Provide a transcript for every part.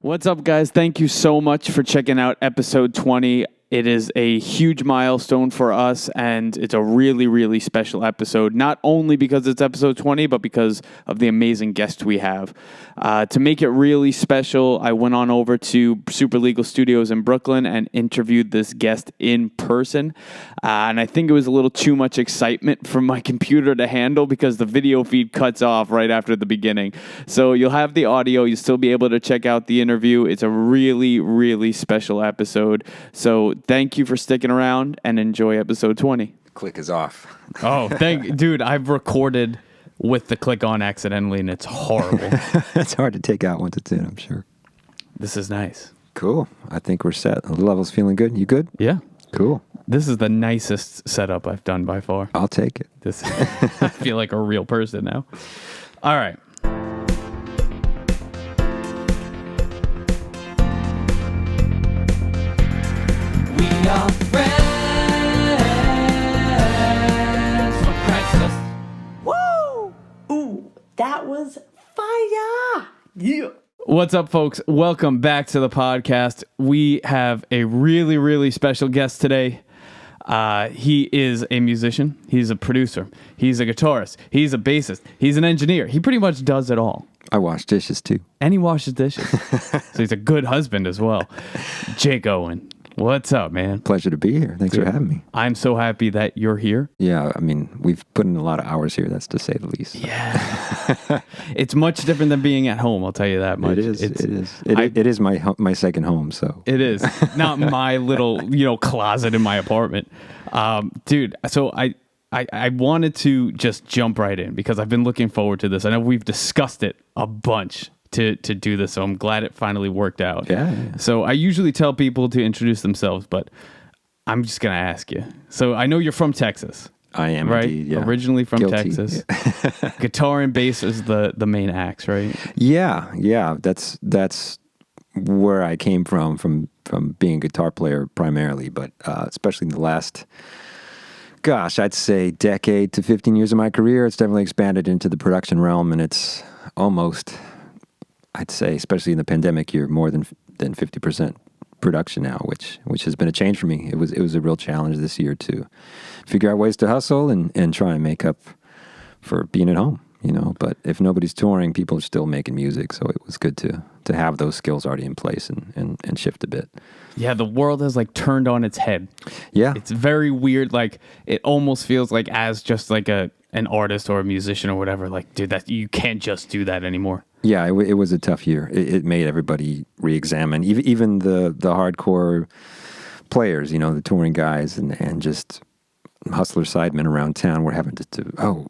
What's up, guys? Thank you so much for checking out episode 20. It is a huge milestone for us, and it's a really, really special episode, not only because it's episode 20, but because of the amazing guest we have. To make it really special, I went on over to Super Legal Studios in Brooklyn and interviewed this guest in person, and I think it was a little too much excitement for my computer to handle because the video feed cuts off right after the beginning. So you'll have the audio, you'll still be able to check out the interview. It's a really, really special episode. So thank you for sticking around and enjoy episode 20. Click is off. Oh, dude, I've recorded with the click on accidentally, and it's horrible. It's hard to take out once it's in, I'm sure. This is nice. Cool. I think we're set. The level's feeling good. You good? Yeah. Cool. This is the nicest setup I've done by far. I'll take it. I feel like a real person now. All right. We are friends from Craigslist. Woo! Ooh, that was fire! Yeah. What's up, folks? Welcome back to the podcast. We have a really, really special guest today. He is a musician. He's a producer. He's a guitarist. He's a bassist. He's an engineer. He pretty much does it all. I wash dishes too. And he washes dishes. So he's a good husband as well. Jake Owen. What's up, man? Pleasure to be here. Thanks for having me. I'm so happy that you're here. Yeah, I mean, we've put in a lot of hours here, that's to say the least. Yeah. It's much different than being at home, I'll tell you that much. It is. It is my second home, so. It is. Not my little, closet in my apartment. Dude, so I wanted to just jump right in because I've been looking forward to this. I know we've discussed it a bunch to do this, so I'm glad it finally worked out. Yeah. So I usually tell people to introduce themselves, but I'm just going to ask you. So I know you're from Texas. I am, right? indeed, yeah. Originally from Guilty. Texas. Yeah. Guitar and bass is the main acts, right? Yeah. That's where I came from being a guitar player primarily, but especially in the last, I'd say decade to 15 years of my career, it's definitely expanded into the production realm, and it's almost, I'd say, especially in the pandemic year, more than 50% production now, which has been a change for me. It was a real challenge this year to figure out ways to hustle and try and make up for being at home, But if nobody's touring, people are still making music, so it was good to have those skills already in place and shift a bit. Yeah, the world has turned on its head. Yeah. It's very weird. It almost feels like as just an artist or a musician or whatever, dude, that you can't just do that anymore. Yeah, it was a tough year. It made everybody re-examine, even the hardcore players, the touring guys and just hustler sidemen around town were having to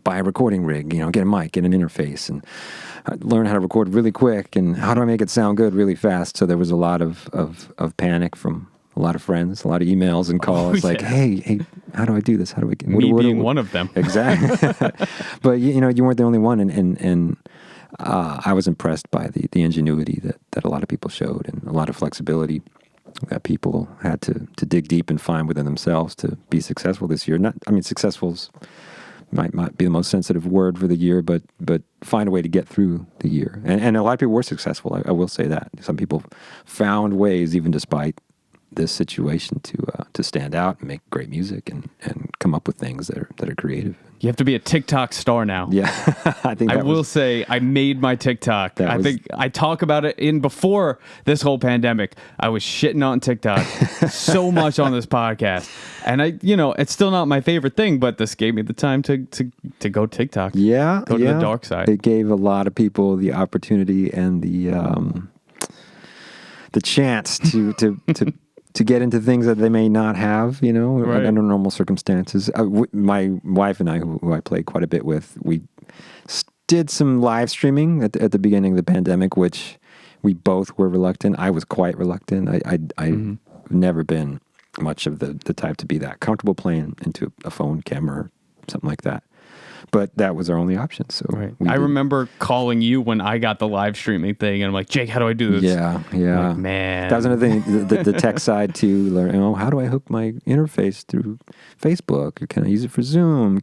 buy a recording rig, get a mic, get an interface, and learn how to record really quick, and how do I make it sound good really fast. So there was a lot of panic from a lot of friends, a lot of emails and calls hey, how do I do this? How do we get being one of them. Exactly. But you weren't the only one, and I was impressed by the ingenuity that a lot of people showed, and a lot of flexibility that people had to dig deep and find within themselves to be successful this year. Successful's might be the most sensitive word for the year, but find a way to get through the year. And a lot of people were successful. I will say that. Some people found ways, even despite this situation, to stand out and make great music and come up with things that are creative. You have to be a TikTok star now. Yeah, I think I will say I made my TikTok. I think I talk about it before this whole pandemic. I was shitting on TikTok so much on this podcast, and it's still not my favorite thing, but this gave me the time to go TikTok. Yeah, go to the dark side. It gave a lot of people the opportunity and the chance to get into things that they may not have, right. under normal circumstances. My wife and I, who I played quite a bit with, we did some live streaming at the beginning of the pandemic, which we both were reluctant. I was quite reluctant. I've never been much of the type to be that comfortable playing into a phone camera or something like that. but that was our only option. So I remember calling you when I got the live streaming thing, and I'm like, Jake, how do I do this? Yeah. Like, man, that was another thing. The tech side too. Learn, how do I hook my interface through Facebook? Or can I use it for Zoom?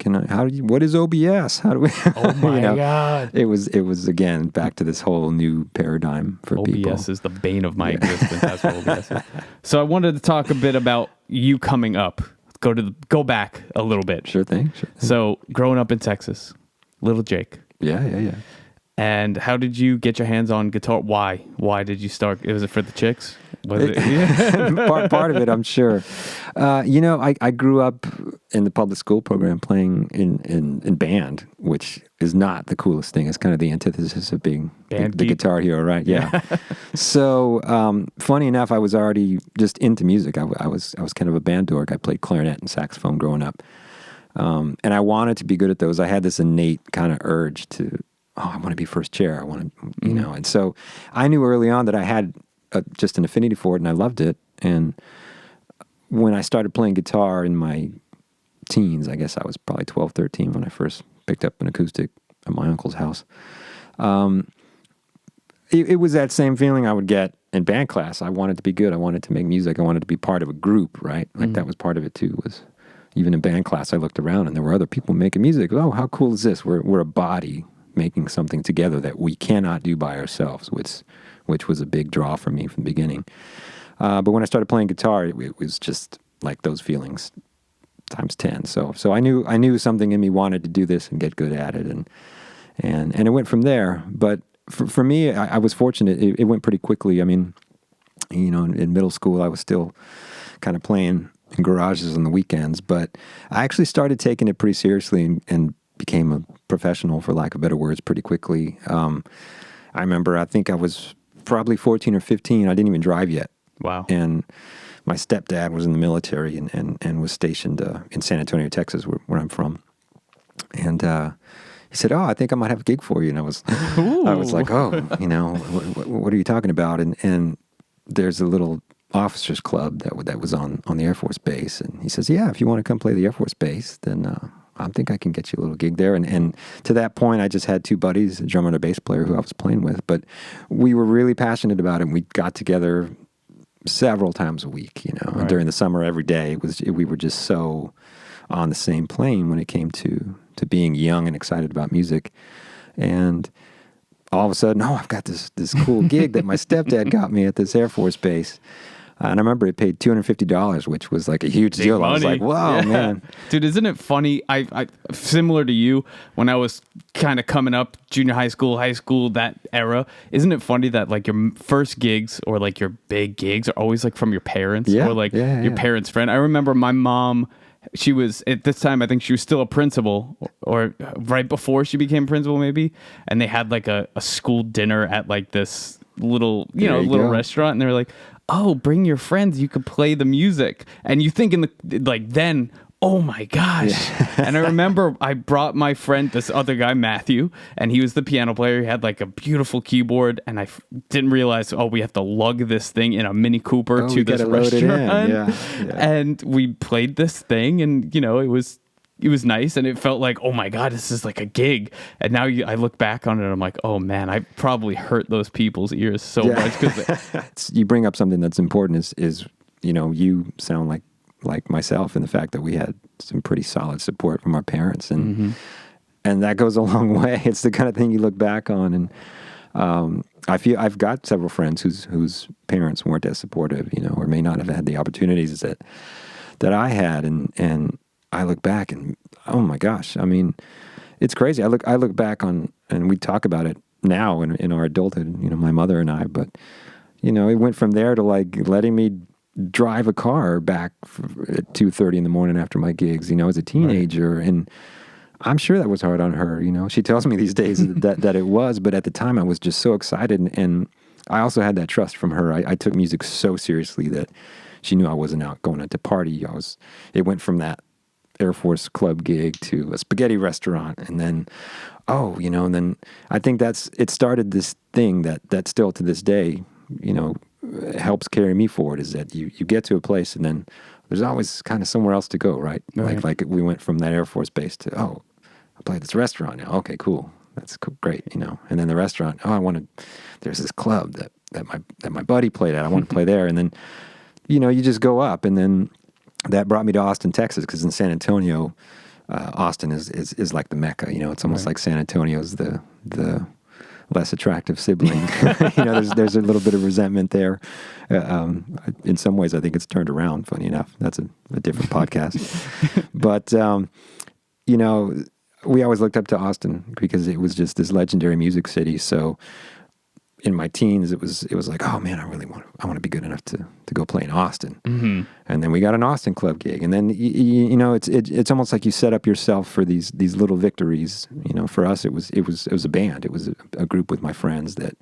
What is OBS? How do we? Oh my God! It was again back to this whole new paradigm for people. OBS is the bane of my existence. That's what OBS is. So I wanted to talk a bit about you coming up. Go back a little bit. Sure thing. So growing up in Texas, little Jake. Yeah. And how did you get your hands on guitar? Why did you start? Was it for the chicks? Was it? part of it, I'm sure. I grew up in the public school program playing in band, which is not the coolest thing. It's kind of the antithesis of being the guitar hero, right? Yeah. So, funny enough, I was already just into music. I was kind of a band dork. I played clarinet and saxophone growing up, and I wanted to be good at those. I had this innate kind of urge to, I want to be first chair. I want to, and so I knew early on that I had just an affinity for it, and I loved it. And when I started playing guitar in my teens, I guess I was probably 12, 13 when I first picked up an acoustic at my uncle's house. It was that same feeling I would get in band class. I wanted to be good. I wanted to make music. I wanted to be part of a group, right? Like that was part of it too, was even in band class, I looked around and there were other people making music. Oh, how cool is this? We're a body making something together that we cannot do by ourselves, which was a big draw for me from the beginning. But when I started playing guitar, it was just like those feelings times 10. So I knew something in me wanted to do this and get good at it, and it went from there. But for me, I was fortunate. It went pretty quickly. I mean, in middle school, I was still kind of playing in garages on the weekends, but I actually started taking it pretty seriously and became a professional, for lack of better words, pretty quickly. I remember, I think I was probably 14 or 15. I didn't even drive yet. Wow. And my stepdad was in the military and was stationed in San Antonio, Texas, where I'm from. And he said, "Oh, I think I might have a gig for you." And I was like, "Oh, what are you talking about?" And there's a little officers club that was on the Air Force base. And he says, "Yeah, if you want to come play the Air Force base, then I think I can get you a little gig there." And to that point, I just had two buddies, a drummer and a bass player who I was playing with. But we were really passionate about it. And we got together several times a week, Right. during the summer, every day. We were just so on the same plane when it came to being young and excited about music. And all of a sudden, I've got this cool gig that my stepdad got me at this Air Force base. And I remember it paid $250, which was like a huge deal. Money. I was like, wow, Yeah. man. Dude, isn't it funny? I similar to you, when I was kind of coming up, junior high school, that era, isn't it funny that like your first gigs or like your big gigs are always like from your parents or like your parents' friend? I remember my mom, she was, at this time, I think she was still a principal or right before she became principal maybe. And they had like a school dinner at like this little, little restaurant. And they were like, "Oh, bring your friends. You could play the music." And you think then, oh my gosh. Yeah. And I remember I brought my friend, this other guy, Matthew, and he was the piano player. He had like a beautiful keyboard, and I didn't realize, we have to lug this thing in a Mini Cooper to this restaurant. Yeah. And we played this thing, and it was nice, and it felt like, oh my God, this is like a gig. And now I look back on it, and I'm like, oh man, I probably hurt those people's ears so much. Cause you bring up something that's important is you sound like myself in the fact that we had some pretty solid support from our parents, and that goes a long way. It's the kind of thing you look back on, and I feel I've got several friends whose parents weren't as supportive, or may not have had the opportunities that I had, and I look back and, oh my gosh, I mean, it's crazy. I look back on, and we talk about it now in our adulthood, my mother and I, but it went from there to like letting me drive a car back at 2:30 in the morning after my gigs, as a teenager. Right. And I'm sure that was hard on her. She tells me these days that it was, but at the time I was just so excited. And I also had that trust from her. I took music so seriously that she knew I wasn't out going out to party. It went from that Air Force club gig to a spaghetti restaurant. And then, and then I think it started this thing that still to this day, helps carry me forward, is that you get to a place and then there's always kind of somewhere else to go, right? Like we went from that Air Force base to, I play at this restaurant now. Okay, cool. That's great, you know. And then the restaurant, there's this club that my buddy played at. I want to play there. And then, you know, you just go up. And then that brought me to Austin, Texas, because in San Antonio, Austin is like the Mecca. You know, it's almost like San Antonio's the less attractive sibling. You know, there's a little bit of resentment there. In some ways, I think it's turned around. Funny enough, that's a different podcast. But you know, we always looked up to Austin because it was just this legendary music city. So in my teens, it was like, oh man, I want to be good enough to go play in Austin. Mm-hmm. And then we got an Austin club gig, and then you know, it's almost like you set up yourself for these little victories. You know, for us, it was a band. It was a group with my friends that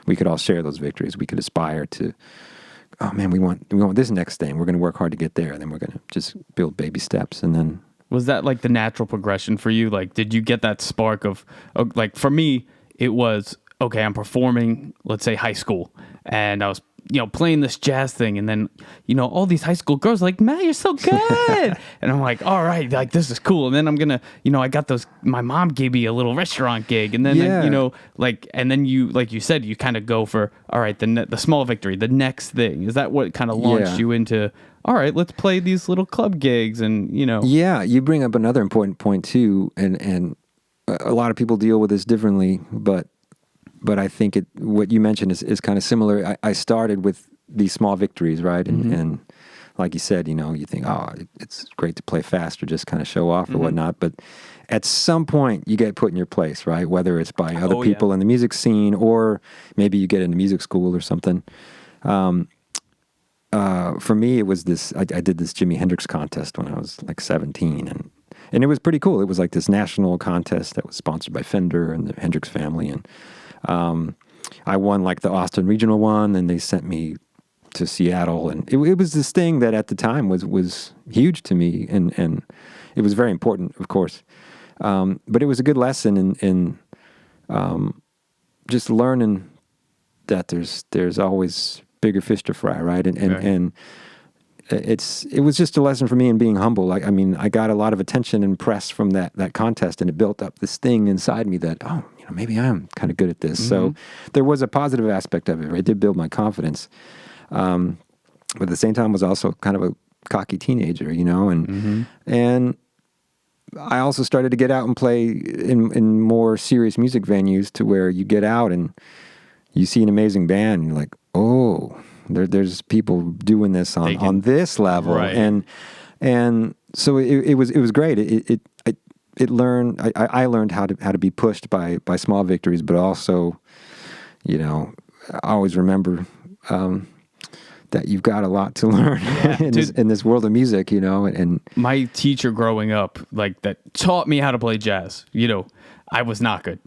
we could all share those victories. We could aspire to, oh man, we want this next thing. We're going to work hard to get there, and then we're going to just build baby steps, and then. Was that like the natural progression for you? Like, did you get that spark of like, for me, it was, okay, I'm performing, let's say high school, and I was, you know, playing this jazz thing, and then, you know, all these high school girls are like, man, you're so good. And I'm like, all right, like, this is cool. And then I'm gonna, you know, I got my mom gave me a little restaurant gig, and then, you know, like, and then you, like you said, you kind of go for, all right, the small victory, the next thing. Is that what kind of launched you into, all right, let's play these little club gigs, and, you know. Yeah, you bring up another important point too, and a lot of people deal with this differently, but I think what you mentioned is kind of similar. I started with these small victories, right? And like you said, you know, you think, oh, it's great to play fast or just kind of show off or whatnot. But at some point, you get put in your place, right? Whether it's by other people in the music scene, or maybe you get into music school or something. For me, it was this. I did this Jimi Hendrix contest when I was like 17, and it was pretty cool. It was like this national contest that was sponsored by Fender and the Hendrix family, and I won like the Austin regional one, and they sent me to Seattle, and it was this thing that at the time was huge to me, and it was very important, of course. But it was a good lesson in just learning that there's always bigger fish to fry, right? And it was just a lesson for me in being humble. Like, I mean, I got a lot of attention and press from that contest, and it built up this thing inside me that, oh, you know, maybe I am kind of good at this. Mm-hmm. So there was a positive aspect of it, right? It did build my confidence. But at the same time, I was also kind of a cocky teenager, you know, and I also started to get out and play in more serious music venues, to where you get out and you see an amazing band, and you're like, oh, there's people doing this on this level, right. and so it was great. I learned how to be pushed by small victories, but also, you know, I always remember that you've got a lot to learn in this world of music, you know. And my teacher growing up, like, that taught me how to play jazz, you know, I was not good.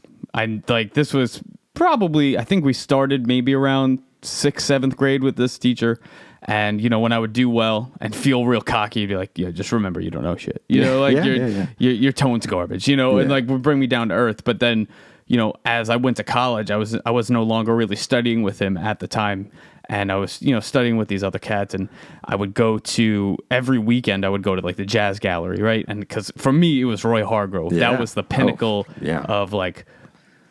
This was probably, I think we started maybe around 6th, 7th grade with this teacher. And, you know, when I would do well and feel real cocky, he'd be like, yeah, just remember, you don't know shit. You know, like, your tone's garbage, you know, and like would bring me down to earth. But then, you know, as I went to college, I was no longer really studying with him at the time. And I was, you know, studying with these other cats, and I would go to, every weekend I would go to like the jazz gallery, right? And because for me, it was Roy Hargrove. Yeah. That was the pinnacle of like,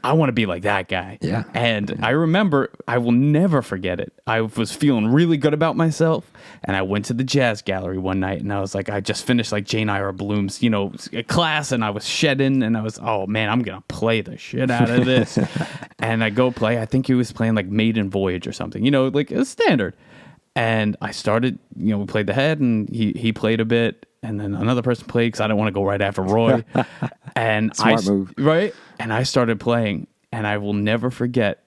I want to be like that guy. Yeah. And I remember, I will never forget it. I was feeling really good about myself, and I went to the jazz gallery one night, and I was like, I just finished like Jane Ira Bloom's, you know, class, and I was shedding, and I was, oh man, I'm going to play the shit out of this. And I go play, I think he was playing like Maiden Voyage or something, you know, like a standard. And I started, you know, we played the head, and he played a bit, and then another person played, because I didn't want to go right after Roy. And Smart move. Right? And I started playing, and I will never forget,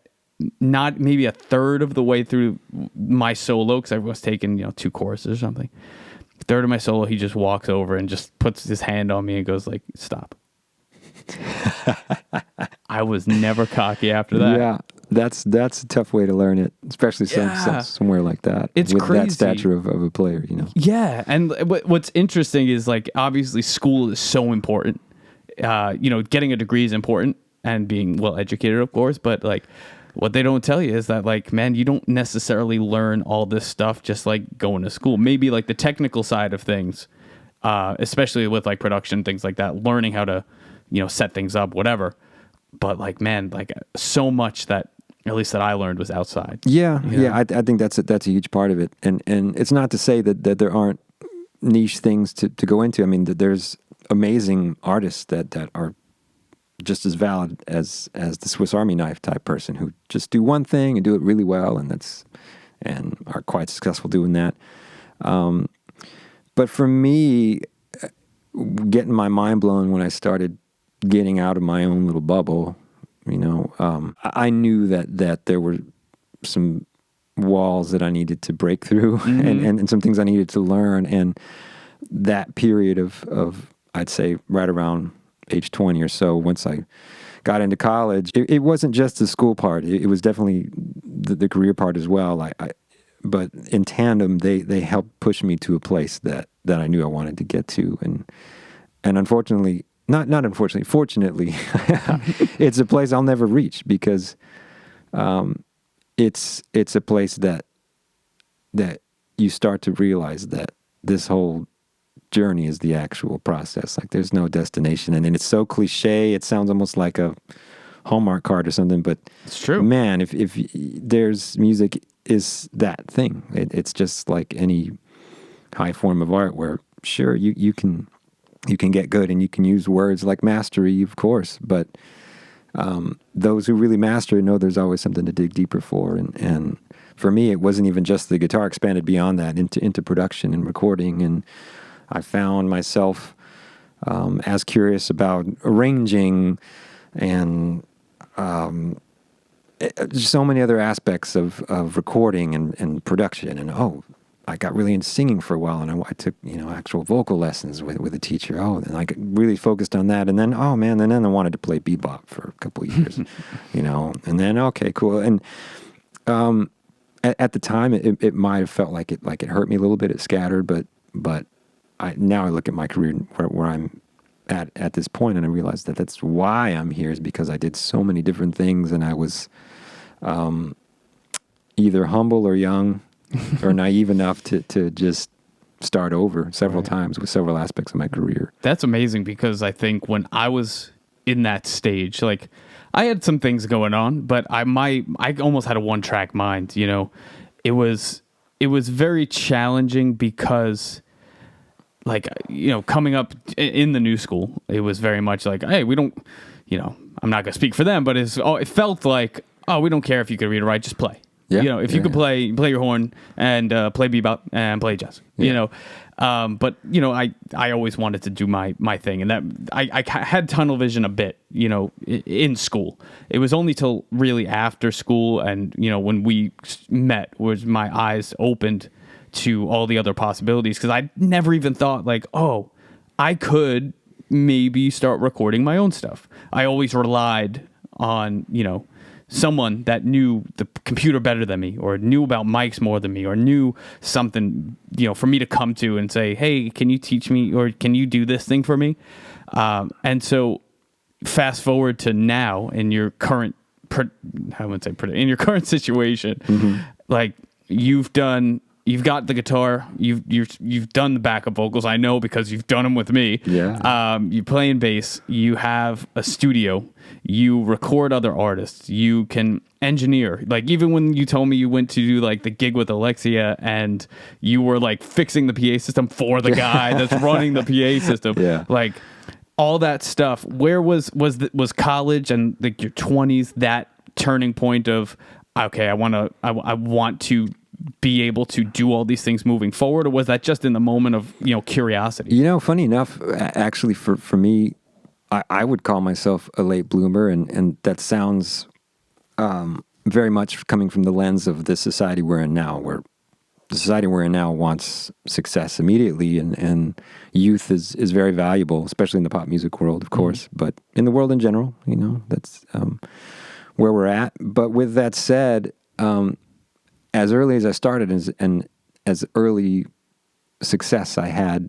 not maybe a third of the way through my solo, because I was taking, you know, 2 choruses or something. Third of my solo, he just walks over and just puts his hand on me and goes like, stop. I was never cocky after that. Yeah. That's a tough way to learn it, especially somewhere like that. It's with crazy. That stature of a player, you know. Yeah, and what's interesting is, like, obviously school is so important. You know, getting a degree is important, and being well educated, of course. But like, what they don't tell you is that, like, man, you don't necessarily learn all this stuff just like going to school. Maybe like the technical side of things, especially with like production, things like that. Learning how to set things up, whatever. But like, man, like so much that at least that I learned was outside. Yeah, I think that's a huge part of it, and it's not to say that there aren't niche things to go into. I mean, there's amazing artists that are just as valid as the Swiss Army knife type person who just do one thing and do it really well, and are quite successful doing that. But for me, getting my mind blown when I started getting out of my own little bubble, I knew that there were some walls that I needed to break through, and some things I needed to learn. And that period of I'd say right around age 20 or so, once I got into college, it wasn't just the school part. It was definitely the career part as well. But in tandem, they helped push me to a place that I knew I wanted to get to. And unfortunately, not unfortunately, fortunately, it's a place I'll never reach because it's a place that you start to realize that this whole journey is the actual process. Like there's no destination, and it's so cliche. It sounds almost like a Hallmark card or something, but it's true. Man, if there's music is that thing. It's just like any high form of art where sure you can get good and you can use words like mastery, of course, but those who really master it know there's always something to dig deeper for. And for me, it wasn't even just the guitar, expanded beyond that into production and recording. And I found myself as curious about arranging and so many other aspects of recording and production. And I got really into singing for a while, and I took actual vocal lessons with a teacher. And I really focused on that. And then and then I wanted to play bebop for a couple of years, And then okay, cool. And at the time, it might have felt like it hurt me a little bit. It scattered, but now I look at my career where I'm at this point, and I realize that that's why I'm here, is because I did so many different things, and I was either humble or young or naive enough to just start over several times with several aspects of my career. That's amazing, because I think when I was in that stage, like I had some things going on, but I almost had a one-track mind. It was very challenging because, like, coming up in the new school, it was very much like, hey, we don't, I'm not gonna speak for them, but it felt like, we don't care if you could read or write, just play. Yeah. If you could play your horn and play bebop and play jazz. Yeah. But I always wanted to do my thing, and that I had tunnel vision a bit, in school. It was only till really after school, and when we met, was my eyes opened to all the other possibilities, because I never even thought like, I could maybe start recording my own stuff. I always relied on someone that knew the computer better than me, or knew about mics more than me, or knew something, for me to come to and say, hey, can you teach me, or can you do this thing for me? And so fast forward to now in your current, in your current situation, like you've got the guitar, you've done the backup vocals. I know, because you've done them with me. Yeah. You play in bass. You have a studio. You record other artists. You can engineer. Like, even when you told me you went to do like the gig with Alexia, and you were like fixing the PA system for the guy that's running the PA system. Yeah. Like all that stuff. Where was college and like your 20s that turning point of, okay, I want to be able to do all these things moving forward? Or was that just in the moment of curiosity? Funny enough, actually for me, I would call myself a late bloomer, and that sounds very much coming from the lens of the society we're in now, where the society we're in now wants success immediately, and youth is very valuable, especially in the pop music world, of course, but in the world in general, that's where we're at. But with that said, as early as I started, and as early success I had,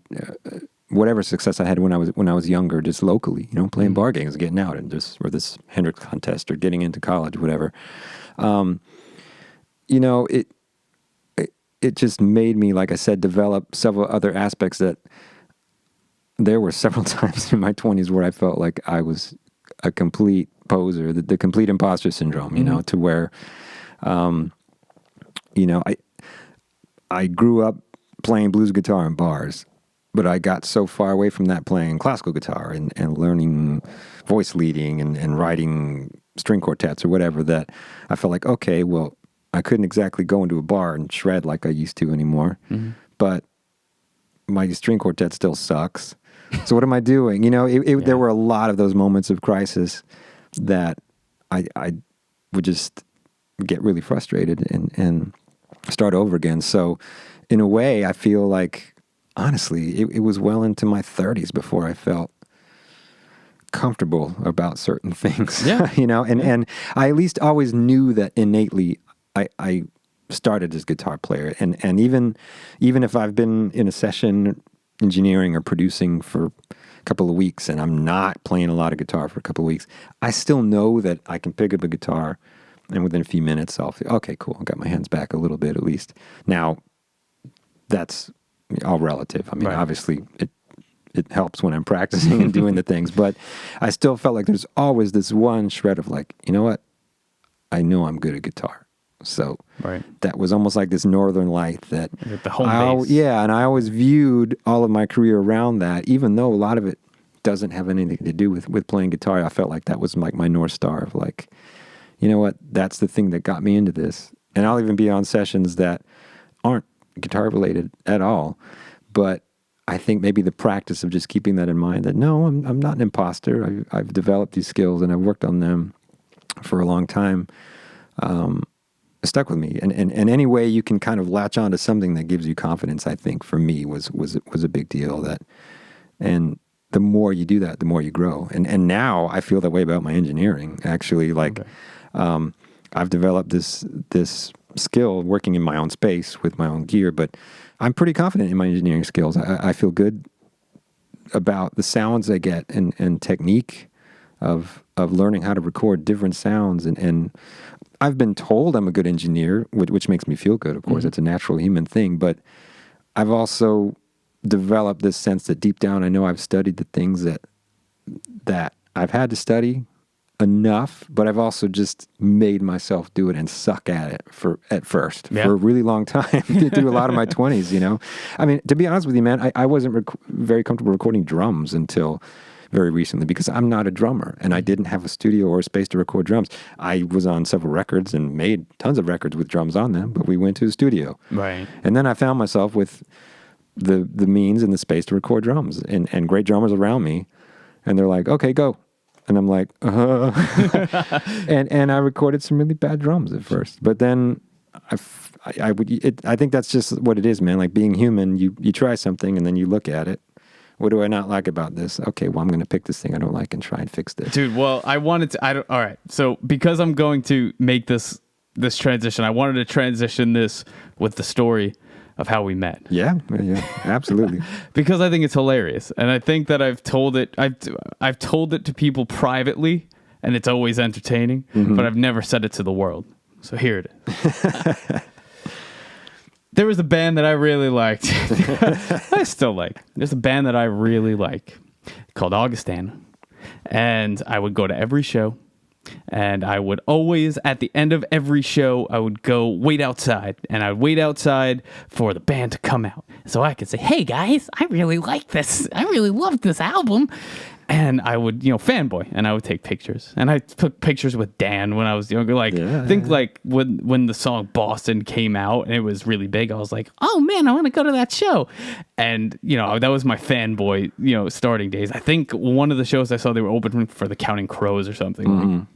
whatever success I had when I was younger, just locally, playing bar games, getting out, and just or this Hendrix contest, or getting into college, whatever. It just made me, like I said, develop several other aspects that there were several times in my 20s where I felt like I was a complete poser, the complete imposter syndrome, you know, to where, you know, I grew up playing blues guitar in bars, but I got so far away from that playing classical guitar and learning voice leading and writing string quartets or whatever that I felt like, okay, well, I couldn't exactly go into a bar and shred like I used to anymore, but my string quartet still sucks. So what am I doing? You know, there were a lot of those moments of crisis that I would just get really frustrated and start over again. So in a way, I feel like, honestly, it was well into my 30s before I felt comfortable about certain things. Yeah. You know, and I at least always knew that innately I started as a guitar player. And even if I've been in a session engineering or producing for a couple of weeks and I'm not playing a lot of guitar for a couple of weeks, I still know that I can pick up a guitar and within a few minutes I'll feel, okay, cool, I got my hands back a little bit at least. Now, that's all relative. I mean, obviously it helps when I'm practicing and doing the things, but I still felt like there's always this one shred of like, you know what? I know I'm good at guitar. So that was almost like this northern light that the home base. Yeah, and I always viewed all of my career around that, even though a lot of it doesn't have anything to do with playing guitar. I felt like that was like my North Star of like, you know what, that's the thing that got me into this. And I'll even be on sessions that aren't guitar related at all. But I think maybe the practice of just keeping that in mind that no, I'm not an imposter. I've developed these skills and I've worked on them for a long time. Stuck with me, and any way you can kind of latch on to something that gives you confidence, I think for me was a big deal. That, and the more you do that, the more you grow. And now I feel that way about my engineering. Actually, like I've developed this skill working in my own space with my own gear, but I'm pretty confident in my engineering skills. I feel good about the sounds I get and technique of learning how to record different sounds and I've been told I'm a good engineer, which makes me feel good, of course. It's a natural human thing. But I've also developed this sense that deep down I know I've studied the things that I've had to study enough, but I've also just made myself do it and suck at it at first for a really long time through a lot of my 20s, you know? I mean, to be honest with you, man, I wasn't very comfortable recording drums until very recently because I'm not a drummer and I didn't have a studio or a space to record drums. I was on several records and made tons of records with drums on them, but we went to the studio. Right. And then I found myself with the means and the space to record drums and great drummers around me. And they're like, okay, go. And I'm like, and I recorded some really bad drums at first, but then I think that's just what it is, man. Like being human, you try something and then you look at it. What do I not like about this? Okay, well, I'm going to pick this thing I don't like and try and fix this. Dude, well, all right. So because I'm going to make this transition, I wanted to transition this with the story of how we met. Yeah, absolutely. Because I think it's hilarious. And I think that I've told it to people privately and it's always entertaining, but I've never said it to the world. So here it is. There was a band that I really liked. I still like. There's a band that I really like called Augustana. And I would go to every show. And I would always, at the end of every show, I would go wait outside. And I'd wait outside for the band to come out. So I could say, hey guys, I really like this. I really love this album. And I would, fanboy, and I would take pictures. And I took pictures with Dan when I was younger. Like when the song Boston came out and it was really big, I was like, oh man, I want to go to that show. And, that was my fanboy, starting days. I think one of the shows I saw, they were opening for the Counting Crows or something.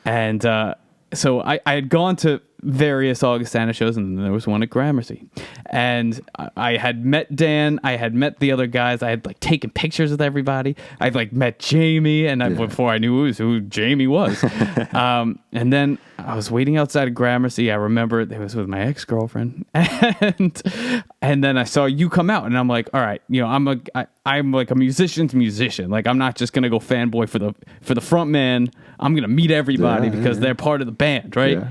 And so I had gone to various Augustana shows, and there was one at Gramercy. And I had met Dan, I had met the other guys, I had taken pictures with everybody. I'd met Jamie, and before I knew who Jamie was. And then I was waiting outside of Gramercy. I remember it was with my ex-girlfriend, and then I saw you come out, and I'm like, all right, I'm like a musician's musician. Like I'm not just gonna go fanboy for the front man. I'm gonna meet everybody because they're part of the band, right? Yeah.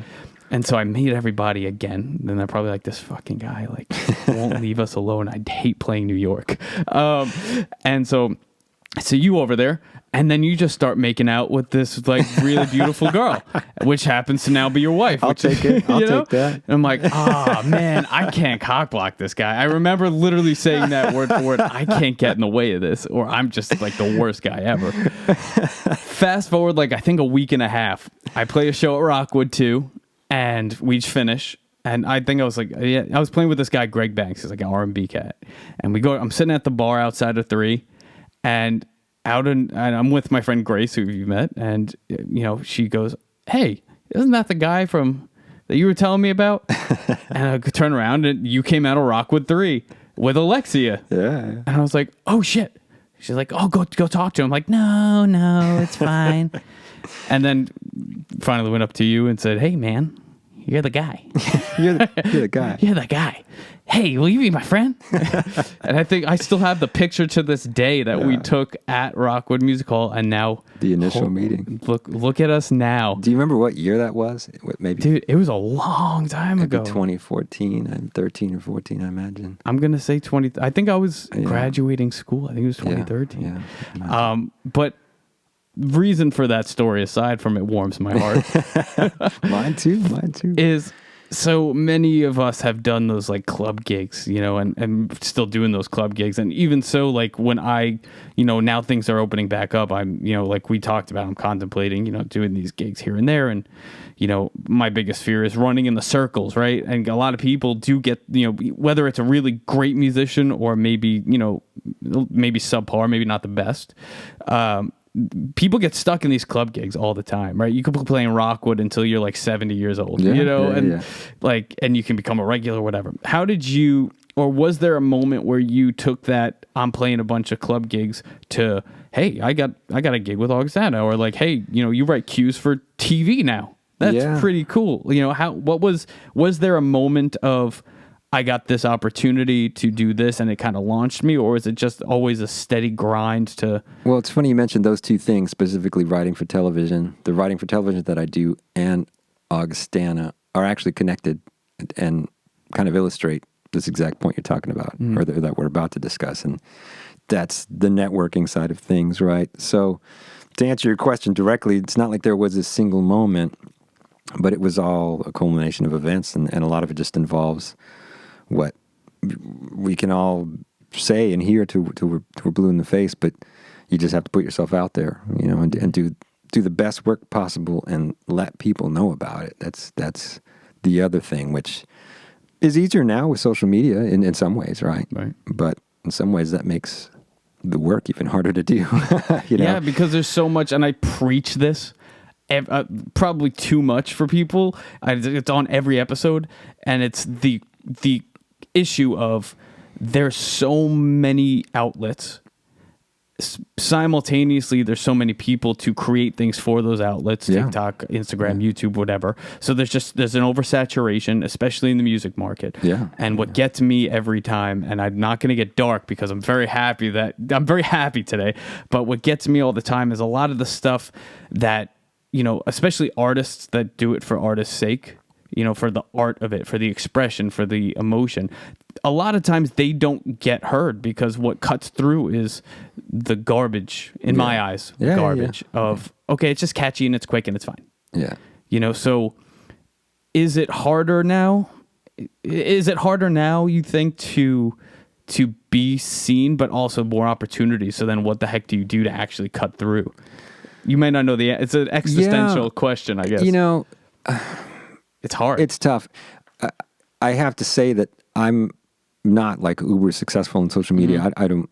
And so I meet everybody again. And they're probably like, this fucking guy like won't leave us alone. I hate playing New York. And so you over there, and then you just start making out with this like really beautiful girl, which happens to now be your wife. I'll take it. I'll take that. And I'm like, man, I can't cock block this guy. I remember literally saying that word for word. I can't get in the way of this, or I'm just like the worst guy ever. Fast forward, like I think a week and a half, I play a show at Rockwood too, and we finish. And I think I was like, I was playing with this guy, Greg Banks. He's like an R&B cat. And I'm sitting at the bar outside of 3. And I'm with my friend Grace, who you met, and she goes, "Hey, isn't that the guy that you were telling me about?" And I turn around, and you came out of Rockwood 3 with Alexia. Yeah. And I was like, "Oh shit!" She's like, "Oh, go talk to him." I'm like, "No, it's fine." And then finally went up to you and said, "Hey, man, you're the guy. You're the guy. You're the guy. Hey, will you be my friend?" And I think I still have the picture to this day that we took at Rockwood Music Hall, and now The initial meeting. Look at us now. Do you remember what year that was? Maybe, Dude, it was a long time ago. 2014. I'm 13 or 14, I imagine. I'm gonna say 20. I think I was graduating school. I think it was 2013. Yeah. But reason for that story, aside from it warms my heart, Mine too. is so many of us have done those like club gigs, and still doing those club gigs. And even so, like when I, now things are opening back up, I'm, like we talked about, I'm contemplating, doing these gigs here and there. And, my biggest fear is running in the circles, right? And a lot of people do get, whether it's a really great musician or maybe, maybe subpar, maybe not the best, people get stuck in these club gigs all the time, right? You could be playing Rockwood until you're like 70 years old, and you can become a regular, whatever. How did you, or was there a moment where you took that I'm playing a bunch of club gigs to, hey, I got a gig with Augustana, or like, hey, you write cues for TV now. That's pretty cool. Was there a moment of, I got this opportunity to do this and it kind of launched me, or is it just always a steady grind to... Well, it's funny you mentioned those two things, specifically writing for television. The writing for television that I do and Augustana are actually connected and kind of illustrate this exact point you're talking about, or that we're about to discuss. And that's the networking side of things, right? So to answer your question directly, it's not like there was a single moment, but it was all a culmination of events, and a lot of it just involves what we can all say and hear till we're blue in the face, but you just have to put yourself out there, and do the best work possible and let people know about it. That's the other thing, which is easier now with social media in some ways, right? Right. But in some ways that makes the work even harder to do. Yeah, because there's so much, and I preach this probably too much for people. It's on every episode, and it's the issue of there's so many outlets simultaneously. There's so many people to create things for those outlets, TikTok, Instagram, YouTube, whatever. So there's an oversaturation, especially in the music market. And what gets me every time, and I'm not going to get dark because I'm very happy today, but what gets me all the time is a lot of the stuff that, especially artists that do it for artist's sake, for the art of it, for the expression, for the emotion. A lot of times they don't get heard because what cuts through is the garbage, in my eyes, of, okay, it's just catchy and it's quick and it's fine. Yeah. So is it harder now? You think, to be seen, but also more opportunities? So then what the heck do you do to actually cut through? You may not know it's an existential question, I guess. It's hard. It's tough. I have to say that I'm not like uber successful in social media. I don't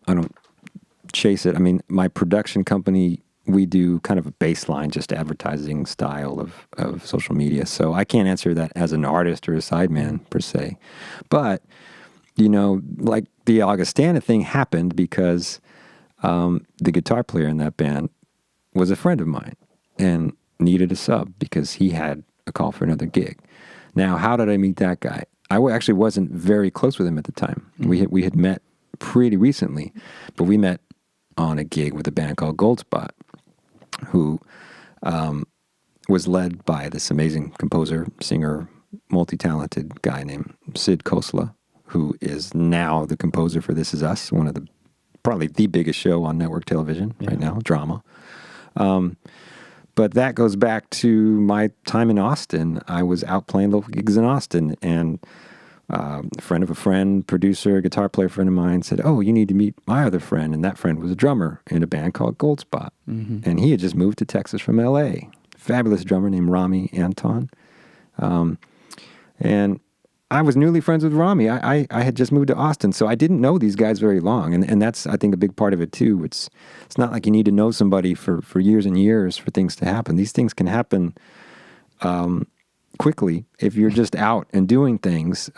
chase it. I mean, my production company, we do kind of a baseline, just advertising style of social media. So I can't answer that as an artist or a sideman per se. But, like the Augustana thing happened because the guitar player in that band was a friend of mine and needed a sub because he had a call for another gig. Now, how did I meet that guy? I actually wasn't very close with him at the time. We had met pretty recently, but we met on a gig with a band called Goldspot, who was led by this amazing composer, singer, multi-talented guy named Sid Khosla, who is now the composer for This Is Us, one of the probably the biggest show on network television right now, drama. But that goes back to my time in Austin. I was out playing local gigs in Austin, and a friend of a friend, producer, guitar player friend of mine said, "Oh, you need to meet my other friend." And that friend was a drummer in a band called Goldspot. And he had just moved to Texas from L.A. Fabulous drummer named Rami Anton. And I was newly friends with Rami. I had just moved to Austin, so I didn't know these guys very long. And that's, I think, a big part of it, too. It's not like you need to know somebody for years and years for things to happen. These things can happen quickly if you're just out and doing things.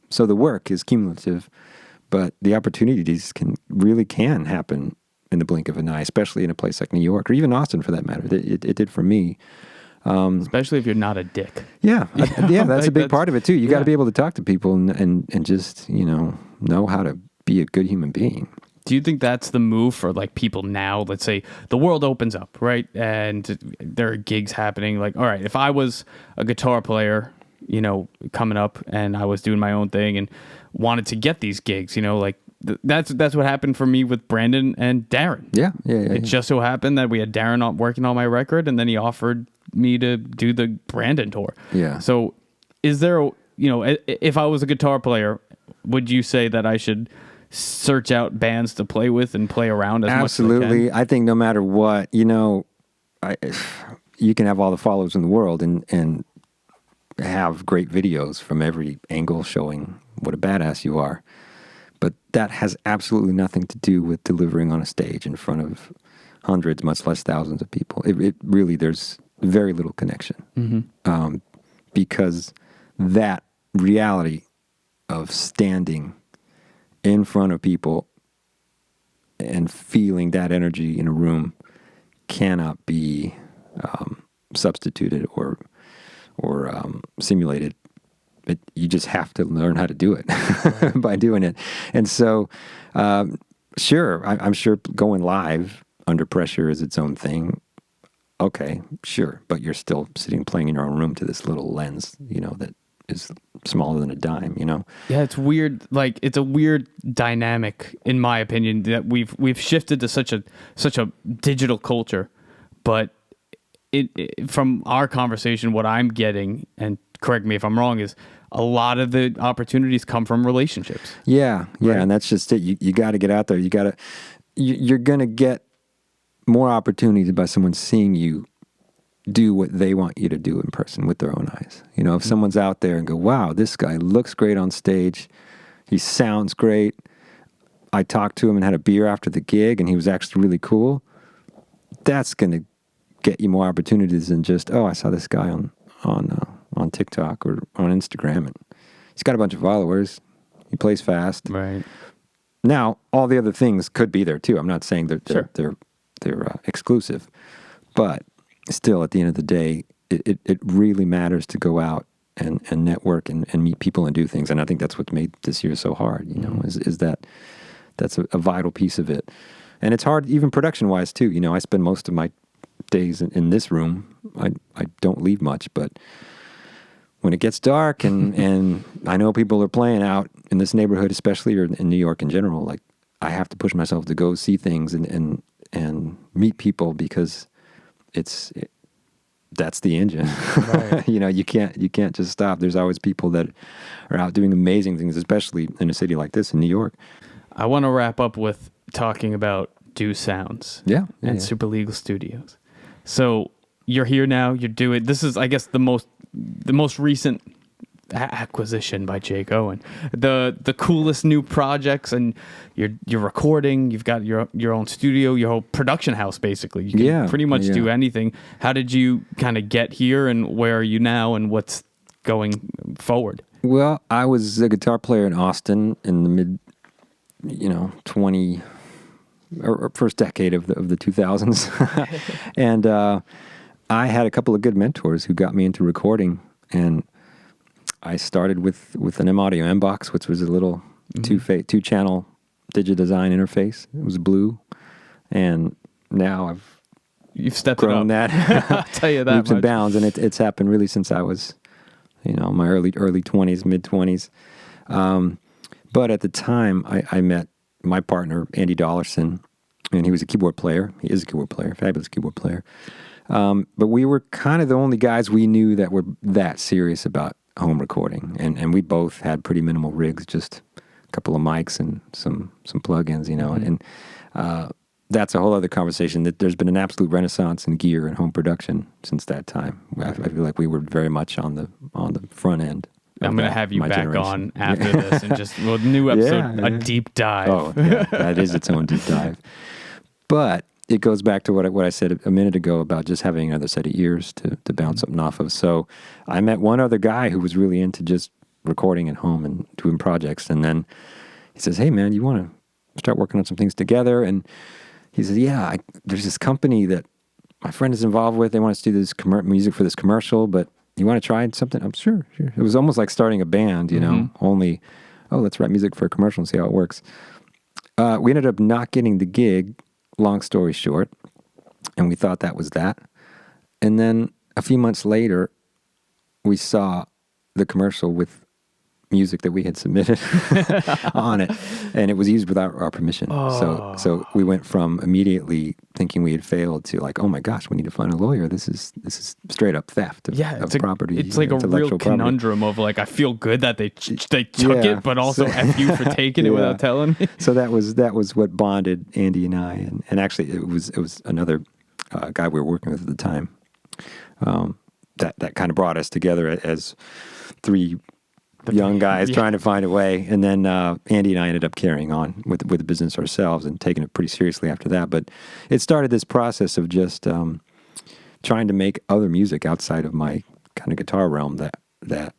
So the work is cumulative, but the opportunities can happen in the blink of an eye, especially in a place like New York or even Austin, for that matter. It did for me. Especially if you're not a dick. Yeah, that's a big part of it too. You got to yeah. be able to talk to people and just know how to be a good human being. Do you think that's the move for like people now? Let's say the world opens up, right? And there are gigs happening. Like, all right, if I was a guitar player, coming up and I was doing my own thing and wanted to get these gigs, like that's what happened for me with Brandon and Darren. Yeah. It just so happened that we had Darren working on my record, and then he offered me to do the Brandon tour. Yeah. So is there, if I was a guitar player, would you say that I should search out bands to play with and play around as much as I Absolutely. can? I think no matter what, you can have all the followers in the world and have great videos from every angle showing what a badass you are. But that has absolutely nothing to do with delivering on a stage in front of hundreds, much less thousands of people. It really, there's very little connection. Because that reality of standing in front of people and feeling that energy in a room cannot be substituted or simulated. You just have to learn how to do it by doing it. And so, sure, I'm sure going live under pressure is its own thing. Okay, sure, but you're still sitting playing in your own room to this little lens, that is smaller than a dime, Yeah, it's weird. Like, it's a weird dynamic, in my opinion, that we've shifted to such a digital culture. But it from our conversation, what I'm getting, and correct me if I'm wrong, is a lot of the opportunities come from relationships. Yeah, Right. and that's just it. You got to get out there. You're going to get more opportunities by someone seeing you do what they want you to do in person with their own eyes. If someone's out there and go, wow, this guy looks great on stage. He sounds great. I talked to him and had a beer after the gig and he was actually really cool. That's going to get you more opportunities than just, I saw this guy on TikTok or on Instagram and he's got a bunch of followers. He plays fast. Right. Now, all the other things could be there too. I'm not saying they're exclusive, but still, at the end of the day, it really matters to go out and network and meet people and do things. And I think that's what made this year so hard. Is that that's a vital piece of it. And it's hard even production wise too. I spend most of my days in this room. I don't leave much, but when it gets dark and I know people are playing out in this neighborhood, especially or in New York in general, like I have to push myself to go see things and meet people because that's the engine. Right. You can't just stop. There's always people that are out doing amazing things, especially in a city like this in New York. I want to wrap up with talking about Do Sounds. Yeah. And Super Legal Studios. So you're here now. You do it. This is, I guess, the most recent acquisition by Jake Owen. The coolest new projects, and you're recording. You've got your own studio, your whole production house. Basically, you can pretty much do anything. How did you kind of get here, and where are you now, and what's going forward? Well, I was a guitar player in Austin in the mid, 20 or first decade of the 2000s, and I had a couple of good mentors who got me into recording, and I started with an M-Audio M-Box, which was a little two-channel Digidesign interface. It was blue, and now I've You've stepped grown it up. that I'll tell you that leaps and much. bounds, and it's happened really since I was, my early 20s, mid 20s. But at the time, I met my partner Andy Dollarson, and he was a keyboard player. He is a keyboard player, fabulous keyboard player. But we were kind of the only guys we knew that were that serious about home recording, and we both had pretty minimal rigs, just a couple of mics and some plugins, and that's a whole other conversation. That there's been an absolute renaissance in gear and home production since that time. I feel like we were very much on the front end. I'm going to have you my back generation. on after this and just new episode, Yeah. a deep dive. Oh, yeah, that is its own deep dive. But it goes back to what I said a minute ago about just having another set of ears to bounce something off of. So I met one other guy who was really into just recording at home and doing projects. And then he says, hey, man, you want to start working on some things together? And he says, yeah, there's this company that my friend is involved with. They want us to do this music for this commercial, but you want to try something? I'm sure. It was almost like starting a band, only, let's write music for a commercial and see how it works. We ended up not getting the gig, long story short, and we thought that was that. And then a few months later, we saw the commercial with music that we had submitted on it, and it was used without our permission. So we went from immediately thinking we had failed to like, oh my gosh, we need to find a lawyer. This is straight up theft of property. It's like a real conundrum of like, I feel good that they took it, but also F you for taking it without telling me. So that was what bonded Andy and I, and actually it was another guy we were working with at the time that kind of brought us together as three young guys trying to find a way. And then Andy and I ended up carrying on with the business ourselves and taking it pretty seriously after that. But it started this process of just trying to make other music outside of my kind of guitar realm that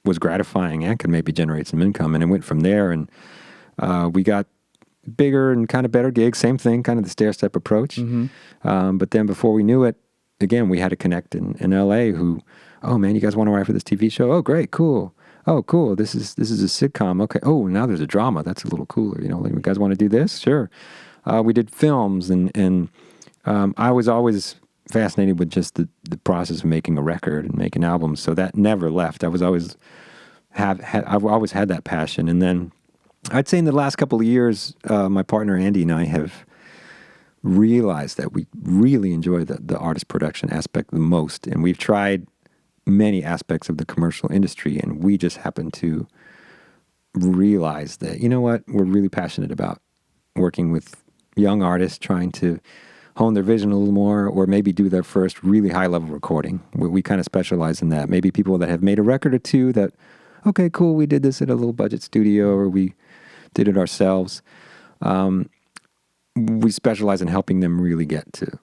was gratifying and could maybe generate some income. And it went from there, and we got bigger and kind of better gigs. Same thing, kind of the stair-step approach. But then before we knew it, again, we had a connect in L.A. who, oh man, you guys want to write for this TV show? Oh, great, cool. Oh, cool. This is a sitcom. Okay. Oh, now there's a drama. That's a little cooler. Like, you guys want to do this? Sure. We did films, and I was always fascinated with just the process of making a record and making albums. So that never left. I've always had that passion. And then I'd say in the last couple of years, my partner Andy and I have realized that we really enjoy the artist production aspect the most, and we've tried many aspects of the commercial industry, and we just happen to realize that, you know what, we're really passionate about working with young artists trying to hone their vision a little more, or maybe do their first really high-level recording. We kind of specialize in that. Maybe people that have made a record or two that, okay, cool, we did this at a little budget studio, or we did it ourselves. We specialize in helping them really get to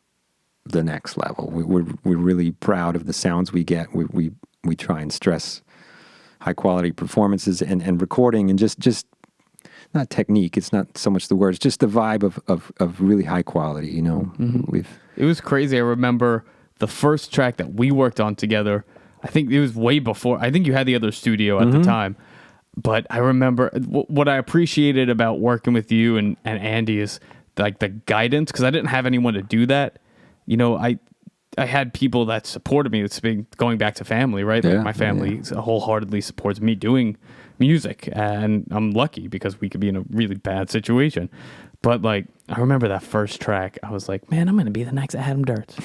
the next level. We're really proud of the sounds we get. We try and stress high quality performances and recording, and just not technique. It's not so much the words, just the vibe of really high quality. It was crazy. I remember the first track that we worked on together. I think it was way before. I think you had the other studio at the time. But I remember what I appreciated about working with you and Andy is like the guidance, because I didn't have anyone to do that. I had people that supported me. It's been going back to family, right? Like my family wholeheartedly supports me doing music, and I'm lucky because we could be in a really bad situation. But like, I remember that first track, I was like, man, I'm going to be the next Adam Duritz.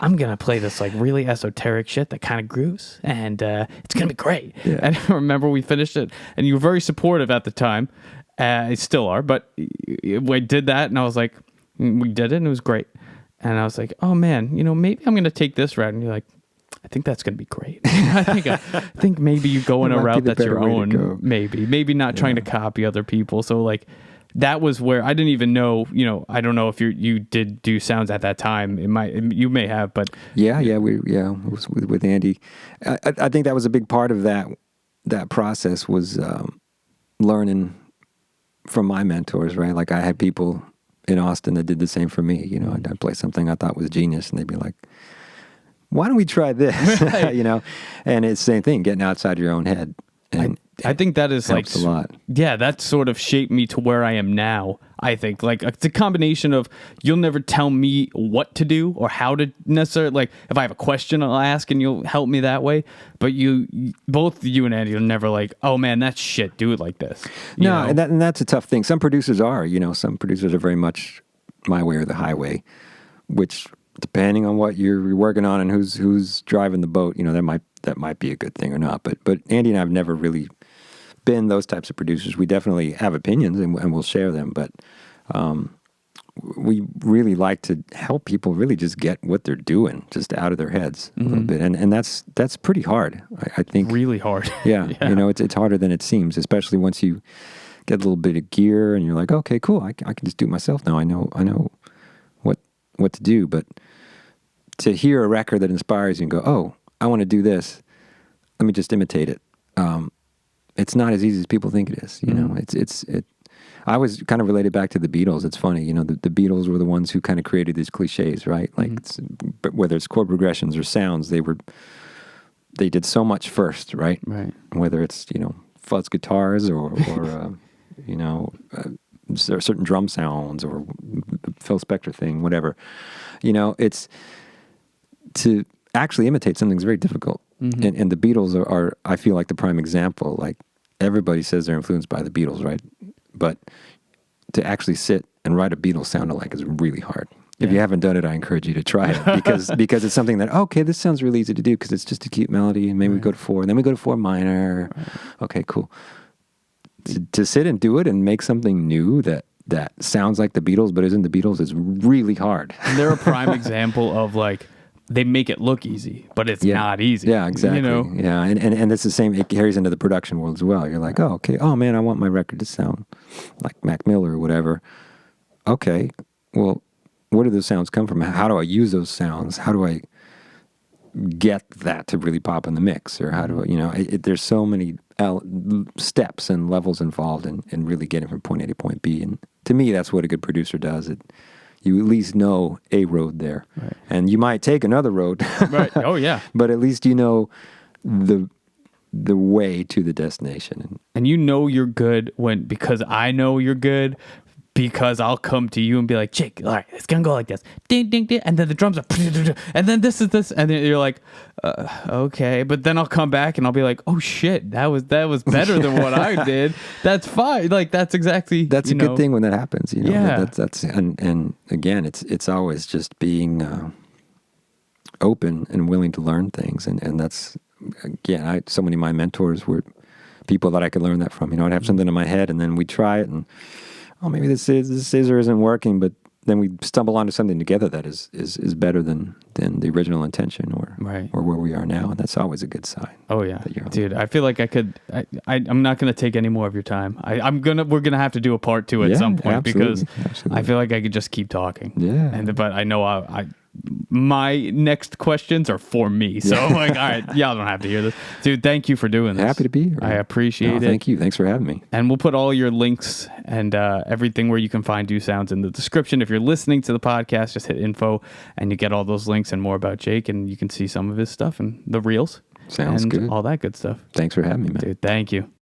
I'm going to play this like really esoteric shit that kind of grooves, and it's going to be great. Yeah. And I remember we finished it, and you were very supportive at the time. You still are, but we did that, and I was like, we did it, and it was great. And I was like, oh man, maybe I'm going to take this route. And you're like, I think that's going to be great. I think maybe you go in a route that's your own. Maybe not trying to copy other people. So like, that was where I didn't even know, I don't know if you did do sounds at that time. You may have, but it was with Andy. I think that was a big part of that process was learning from my mentors, right? Like, I had people in Austin that did the same for me. I'd play something I thought was genius, and they'd be like, why don't we try this? And it's the same thing, getting outside your own head. And I think that is helps a lot. Yeah, that sort of shaped me to where I am now. I think like it's a combination of you'll never tell me what to do or how to necessarily, like if I have a question I'll ask and you'll help me that way, but both you and Andy are never like, oh man, that's shit, do it like this. You No, know? and that's a tough thing. Some producers are, some producers are very much my way or the highway, which depending on what you're working on and who's driving the boat, that might be a good thing or not. But Andy and I have never really been those types of producers. We definitely have opinions and we'll share them, but we really like to help people really just get what they're doing just out of their heads a little bit, and that's pretty hard. I think really hard. Yeah, it's harder than it seems, especially once you get a little bit of gear and you're like, okay, cool, I can just do it myself now. I know what to do. But to hear a record that inspires you and go, oh, I want to do this, let me just imitate it. It's not as easy as people think it is. I was kind of related back to the Beatles. It's funny, the Beatles were the ones who kind of created these cliches, right? Like, but whether it's chord progressions or sounds, they did so much first, right? Right. Whether it's fuzz guitars or certain drum sounds or the Phil Spector thing, whatever. It's to actually imitate something's very difficult. And the Beatles are, I feel like, the prime example. Like, everybody says they're influenced by the Beatles, right? But to actually sit and write a Beatles sound-alike is really hard. If you haven't done it, I encourage you to try it because it's something that, okay, this sounds really easy to do because it's just a cute melody, and maybe we go to 4, and then we go to 4 minor. Right. Okay, cool. To sit and do it and make something new that sounds like the Beatles but isn't the Beatles is really hard. And they're a prime example of like, they make it look easy, but it's not easy. Yeah, exactly. Yeah, and it's the same. It carries into the production world as well. You're like, oh, okay. Oh man, I want my record to sound like Mac Miller or whatever. Okay, well, where do those sounds come from? How do I use those sounds? How do I get that to really pop in the mix? Or how do I, there's so many steps and levels involved in really getting from point A to point B. And to me, that's what a good producer does. You at least know a road there. Right. And you might take another road. Right. Oh, yeah. But at least you know the way to the destination. And you're good because I know you're good, because I'll come to you and be like, Jake, all right, it's going to go like this. Ding, ding, ding. And then the drums are, and then this is this. And then you're like, okay. But then I'll come back and I'll be like, oh shit, that was better than what I did. That's fine. Like, that's exactly, that's a good thing when that happens, Yeah. That's and again, it's always just being open and willing to learn things. And that's, again, so many of my mentors were people that I could learn that from. I'd have something in my head and then we'd try it and, oh, maybe this scissor isn't working, but then we stumble onto something together that is better than the original intention or where we are now, and that's always a good sign. Oh yeah, dude, I feel like I'm not gonna take any more of your time. We're gonna have to do a part 2 at some point because I feel like I could just keep talking. Yeah, but I know my next questions are for me. So I'm like, all right, y'all don't have to hear this. Dude, thank you for doing this. Happy to be here. I appreciate it. Thank you. Thanks for having me. And we'll put all your links and everything where you can find Do Sounds in the description. If you're listening to the podcast, just hit info and you get all those links and more about Jake, and you can see some of his stuff and the reels. Sounds good. All that good stuff. Thanks for having me, man. Dude, thank you.